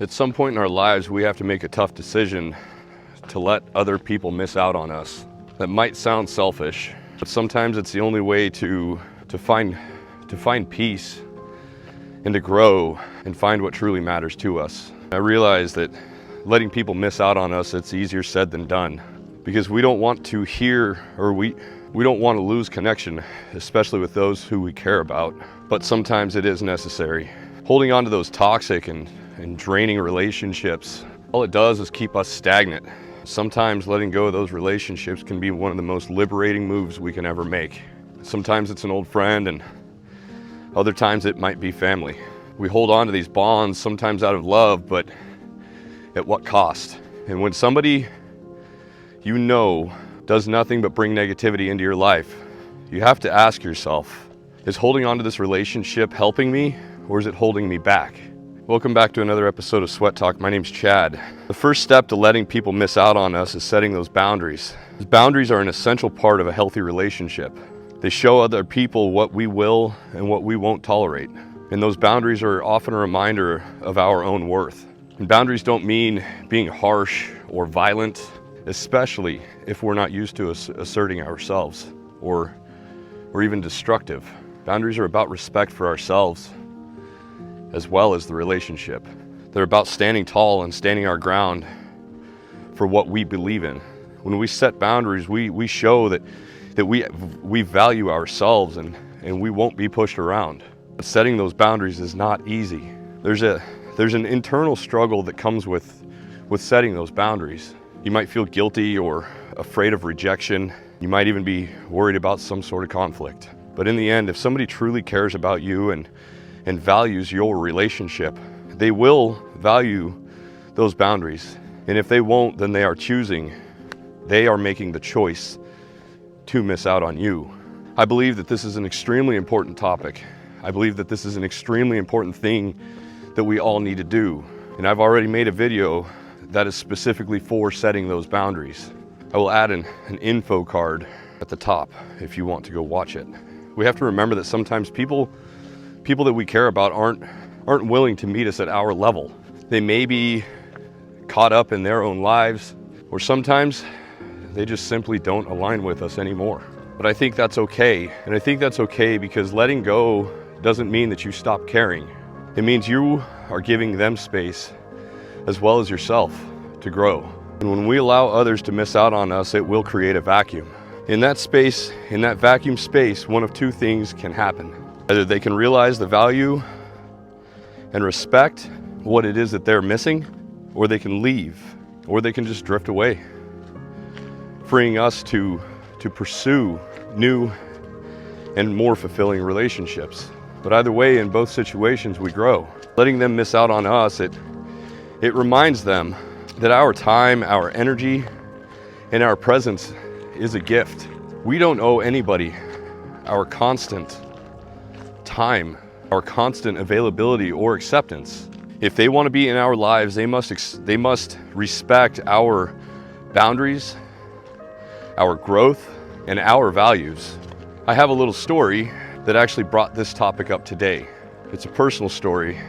At some point in our lives, we have to make a tough decision to let other people miss out on us. That might sound selfish, but sometimes it's the only way to find peace and to grow and find what truly matters to us. I realize that letting people miss out on us, it's easier said than done, because we don't want to hear, or we don't want to lose connection, especially with those who we care about. But sometimes it is necessary. Holding on to those toxic and draining relationships, all it does is keep us stagnant. Sometimes letting go of those relationships can be one of the most liberating moves we can ever make. Sometimes it's an old friend, and other times it might be family. We hold on to these bonds, sometimes out of love, but at what cost? And when somebody you know does nothing but bring negativity into your life, you have to ask yourself, is holding on to this relationship helping me, or is it holding me back? Welcome back to another episode of Sweat Talk. My name's Chad. The first step to letting people miss out on us is setting those boundaries. Those boundaries are an essential part of a healthy relationship. They show other people what we will and what we won't tolerate. And those boundaries are often a reminder of our own worth. And boundaries don't mean being harsh or violent, especially if we're not used to asserting ourselves or even destructive. Boundaries are about respect for ourselves as well as the relationship. They're about standing tall and standing our ground for what we believe in. When we set boundaries, we show that we value ourselves and we won't be pushed around. But setting those boundaries is not easy. There's an internal struggle that comes with setting those boundaries. You might feel guilty or afraid of rejection. You might even be worried about some sort of conflict. But in the end, if somebody truly cares about you and values your relationship, they will value those boundaries. And if they won't, then they are making the choice to miss out on you. I believe that this is an extremely important topic. I believe that this is an extremely important thing that we all need to do. And I've already made a video that is specifically for setting those boundaries. I will add an info card at the top if you want to go watch it. We have to remember that sometimes people that we care about aren't willing to meet us at our level. They may be caught up in their own lives, or sometimes they just simply don't align with us anymore. But I think that's okay. And I think that's okay because letting go doesn't mean that you stop caring. It means you are giving them space as well as yourself to grow. And when we allow others to miss out on us, it will create a vacuum. In that space, in that vacuum space, one of two things can happen. Either they can realize the value and respect what it is that they're missing, or they can leave, or they can just drift away, freeing us to pursue new and more fulfilling relationships. But either way, in both situations, we grow. Letting them miss out on us, it reminds them that our time, our energy, and our presence is a gift. We don't owe anybody our constant time, our constant availability or acceptance. If they want to be in our lives, they must respect our boundaries, our growth, and our values. I have a little story that actually brought this topic up today. It's a personal story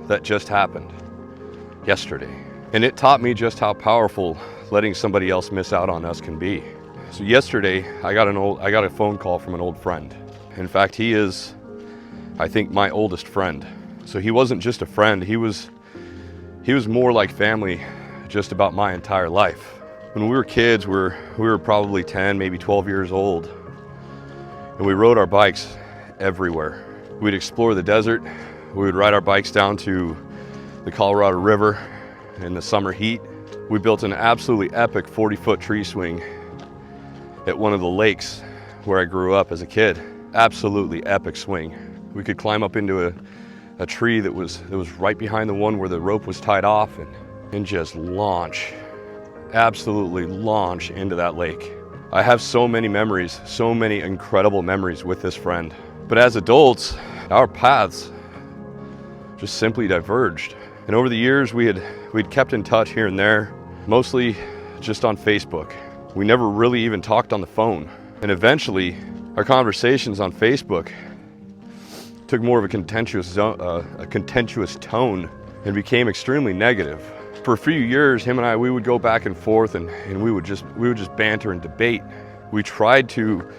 that just happened yesterday. And it taught me just how powerful letting somebody else miss out on us can be. So yesterday, I got a phone call from an old friend. In fact, he is, I think, my oldest friend. So he wasn't just a friend, he was more like family just about my entire life. When we were kids, we were probably 10, maybe 12 years old, and we rode our bikes everywhere. We'd explore the desert, we would ride our bikes down to the Colorado River in the summer heat. We built an absolutely epic 40-foot tree swing at one of the lakes where I grew up as a kid. Absolutely epic swing. We could climb up into a tree that was right behind the one where the rope was tied off and just absolutely launch into that lake. I have so many memories, so many incredible memories with this friend. But as adults, our paths just simply diverged. And over the years, we'd kept in touch here and there, mostly just on Facebook. We never really even talked on the phone. And eventually, our conversations on Facebook took more of a contentious tone and became extremely negative. For a few years, him and I, we would go back and forth and we would just banter and debate. We tried to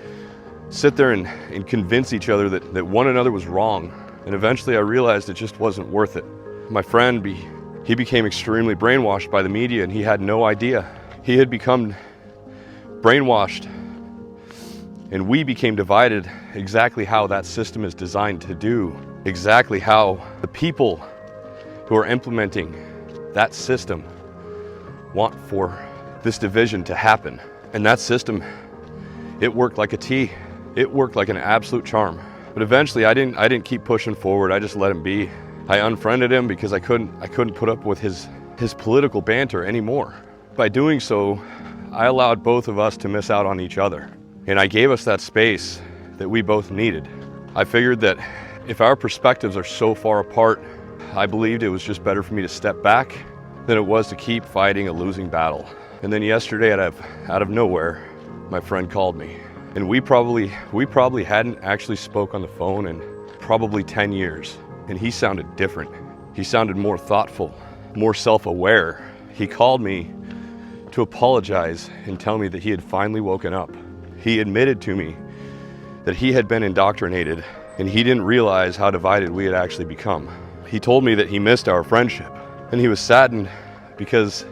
sit there and convince each other that one another was wrong. And eventually I realized it just wasn't worth it. My friend, he became extremely brainwashed by the media, and he had no idea. He had become brainwashed, and we became divided exactly how that system is designed to do, exactly how the people who are implementing that system want for this division to happen. And that system, it worked like a T. It worked like an absolute charm. But eventually I didn't keep pushing forward. I just let him be. I unfriended him because I couldn't put up with his political banter anymore. By doing so, I allowed both of us to miss out on each other. And I gave us that space that we both needed. I figured that if our perspectives are so far apart, I believed it was just better for me to step back than it was to keep fighting a losing battle. And then yesterday, out of nowhere, my friend called me. And we probably hadn't actually spoke on the phone in probably 10 years. And he sounded different. He sounded more thoughtful, more self-aware. He called me to apologize and tell me that he had finally woken up. He admitted to me that he had been indoctrinated and he didn't realize how divided we had actually become. He told me that he missed our friendship, and he was saddened because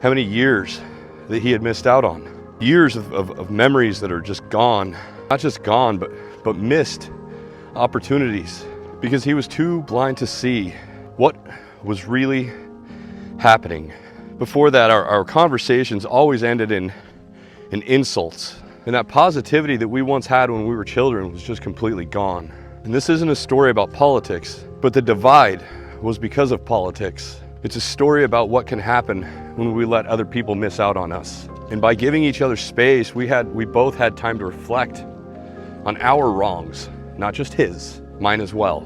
how many years that he had missed out on. Years of memories that are just gone. Not just gone, but missed opportunities, because he was too blind to see what was really happening. Before that, our conversations always ended in insults. And that positivity that we once had when we were children was just completely gone. And this isn't a story about politics, but the divide was because of politics. It's a story about what can happen when we let other people miss out on us. And by giving each other space, we both had time to reflect on our wrongs, not just his, mine as well,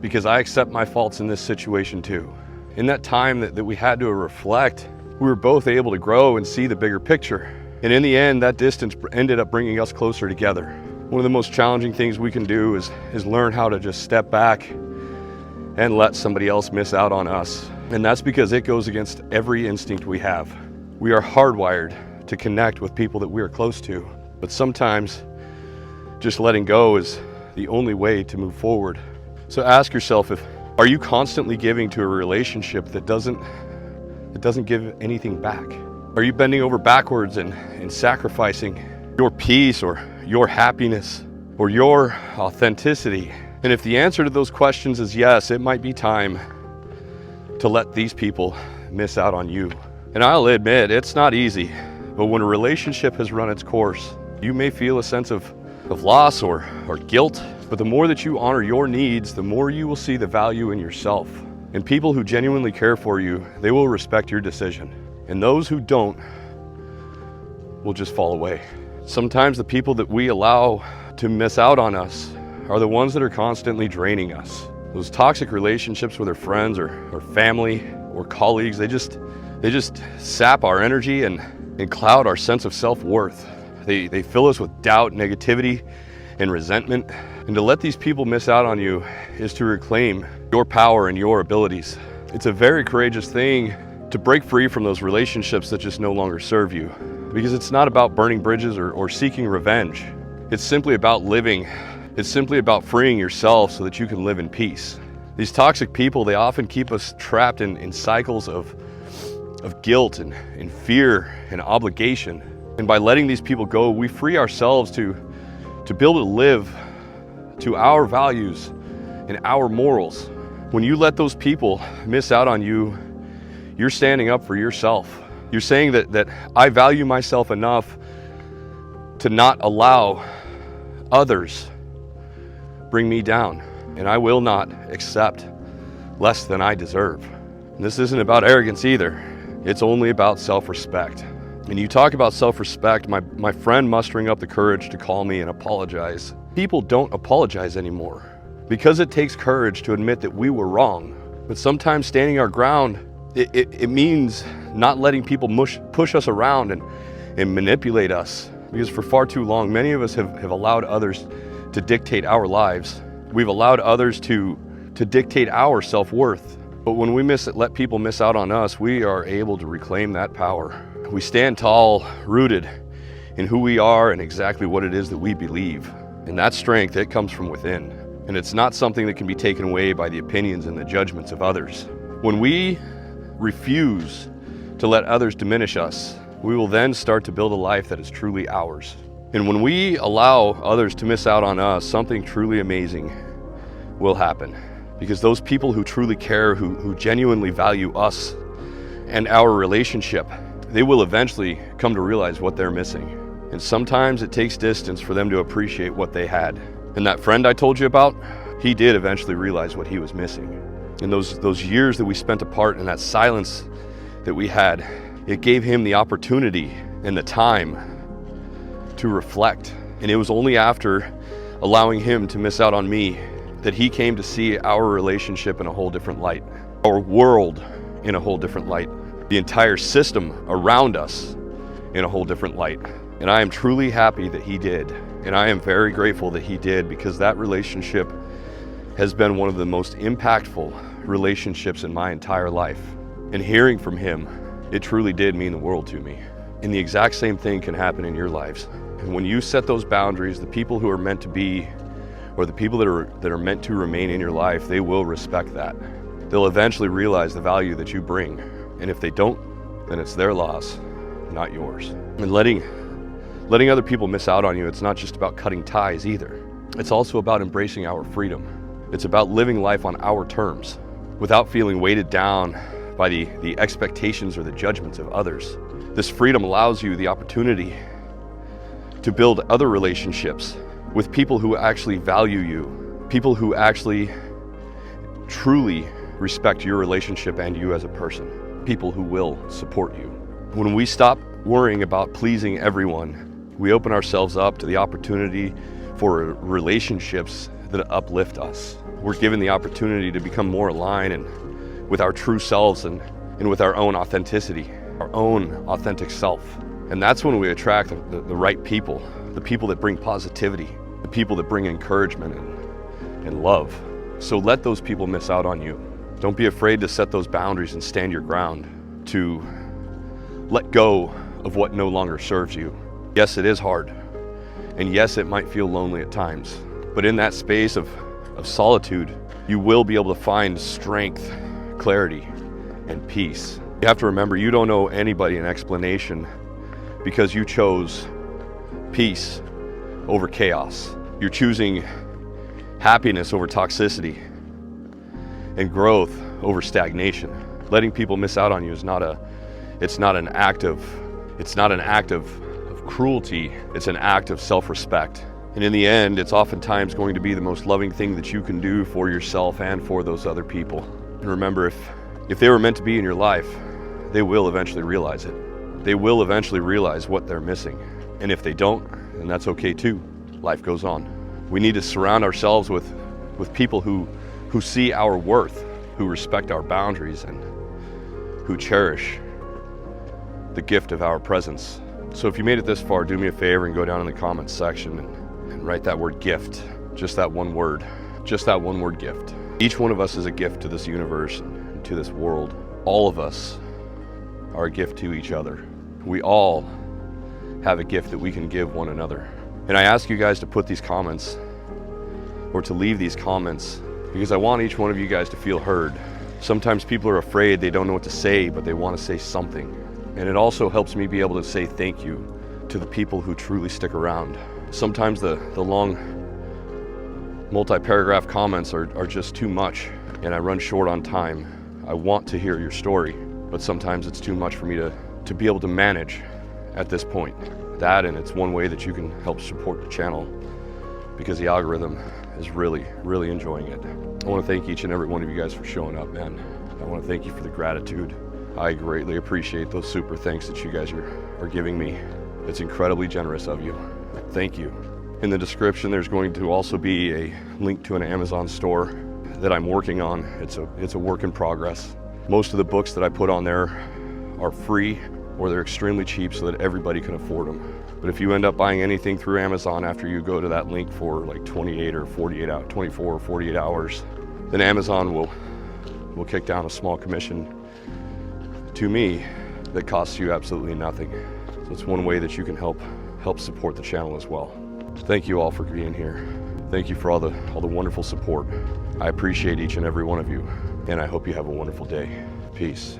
because I accept my faults in this situation too. In that time that we had to reflect, we were both able to grow and see the bigger picture. And in the end, that distance ended up bringing us closer together. One of the most challenging things we can do is learn how to just step back and let somebody else miss out on us. And that's because it goes against every instinct we have. We are hardwired to connect with people that we are close to. But sometimes just letting go is the only way to move forward. So ask yourself, are you constantly giving to a relationship that doesn't give anything back? Are you bending over backwards and sacrificing your peace or your happiness or your authenticity? And if the answer to those questions is yes, it might be time to let these people miss out on you. And I'll admit, it's not easy, but when a relationship has run its course, you may feel a sense of loss or guilt, but the more that you honor your needs, the more you will see the value in yourself. And people who genuinely care for you, they will respect your decision. And those who don't will just fall away. Sometimes the people that we allow to miss out on us are the ones that are constantly draining us. Those toxic relationships with our friends or family or colleagues, they just sap our energy and cloud our sense of self-worth. They fill us with doubt, negativity, and resentment. And to let these people miss out on you is to reclaim your power and your abilities. It's a very courageous thing to break free from those relationships that just no longer serve you. Because it's not about burning bridges or seeking revenge. It's simply about living. It's simply about freeing yourself so that you can live in peace. These toxic people, they often keep us trapped in cycles of guilt and fear and obligation. And by letting these people go, we free ourselves to be able to live to our values and our morals. When you let those people miss out on you, you're standing up for yourself. You're saying that I value myself enough to not allow others bring me down, and I will not accept less than I deserve. And this isn't about arrogance either. It's only about self-respect. And you talk about self-respect, my friend mustering up the courage to call me and apologize. People don't apologize anymore because it takes courage to admit that we were wrong. But sometimes standing our ground, it means not letting people push us around and manipulate us. Because for far too long, many of us have allowed others to dictate our lives. We've allowed others to dictate our self-worth. But when we let people miss out on us, we are able to reclaim that power. We stand tall, rooted in who we are and exactly what it is that we believe. And that strength, it comes from within. And it's not something that can be taken away by the opinions and the judgments of others. When we refuse to let others diminish us, we will then start to build a life that is truly ours. And when we allow others to miss out on us, something truly amazing will happen. Because those people who truly care, who genuinely value us and our relationship, they will eventually come to realize what they're missing. And sometimes it takes distance for them to appreciate what they had. And that friend I told you about, he did eventually realize what he was missing. And those years that we spent apart and that silence that we had, it gave him the opportunity and the time to reflect. And it was only after allowing him to miss out on me that he came to see our relationship in a whole different light, our world in a whole different light, the entire system around us in a whole different light. And I am truly happy that he did. And I am very grateful that he did, because that relationship has been one of the most impactful relationships in my entire life. And hearing from him, it truly did mean the world to me. And the exact same thing can happen in your lives. And when you set those boundaries, the people who are meant to be, or the people that are meant to remain in your life, they will respect that. They'll eventually realize the value that you bring. And if they don't, then it's their loss, not yours. And letting other people miss out on you, it's not just about cutting ties either. It's also about embracing our freedom. It's about living life on our terms without feeling weighted down by the expectations or the judgments of others. This freedom allows you the opportunity to build other relationships with people who actually value you, people who actually truly respect your relationship and you as a person, people who will support you. When we stop worrying about pleasing everyone, we open ourselves up to the opportunity for relationships that uplift us. We're given the opportunity to become more aligned and with our true selves and with our own authenticity, our own authentic self. And that's when we attract the right people, the people that bring positivity, the people that bring encouragement and love. So let those people miss out on you. Don't be afraid to set those boundaries and stand your ground, to let go of what no longer serves you. Yes, it is hard. And yes, it might feel lonely at times. But in that space of solitude, you will be able to find strength, clarity, and peace. You have to remember, you don't owe anybody an explanation because you chose peace over chaos. You're choosing happiness over toxicity and growth over stagnation. Letting people miss out on you is not an act of cruelty, it's an act of self-respect. And in the end, it's oftentimes going to be the most loving thing that you can do for yourself and for those other people. And remember, if they were meant to be in your life, they will eventually realize it. They will eventually realize what they're missing. And if they don't, then that's okay too. Life goes on. We need to surround ourselves with people who see our worth, who respect our boundaries, and who cherish the gift of our presence. So if you made it this far, do me a favor and go down in the comments section and write that word gift, just that one word gift. Each one of us is a gift to this universe and to this world. All of us are a gift to each other. We all have a gift that we can give one another. And I ask you guys to put these comments, or to leave these comments, because I want each one of you guys to feel heard. Sometimes people are afraid, they don't know what to say, but they want to say something. And it also helps me be able to say thank you to the people who truly stick around. Sometimes the long multi-paragraph comments are just too much, and I run short on time. I want to hear your story, but sometimes it's too much for me to be able to manage at this point. That, and it's one way that you can help support the channel, because the algorithm is really, really enjoying it. I want to thank each and every one of you guys for showing up, man. I want to thank you for the gratitude. I greatly appreciate those super thanks that you guys are giving me. It's incredibly generous of you. Thank you. In the description, there's going to also be a link to an Amazon store that I'm working on. It's a work in progress. Most of the books that I put on there are free, or they're extremely cheap so that everybody can afford them. But if you end up buying anything through Amazon after you go to that link for like 24 or 48 hours, then Amazon will we'll kick down a small commission to me that costs you absolutely nothing. So it's one way that you can help support the channel as well. Thank you all for being here. Thank you for all the wonderful support. I appreciate each and every one of you, and I hope you have a wonderful day. Peace.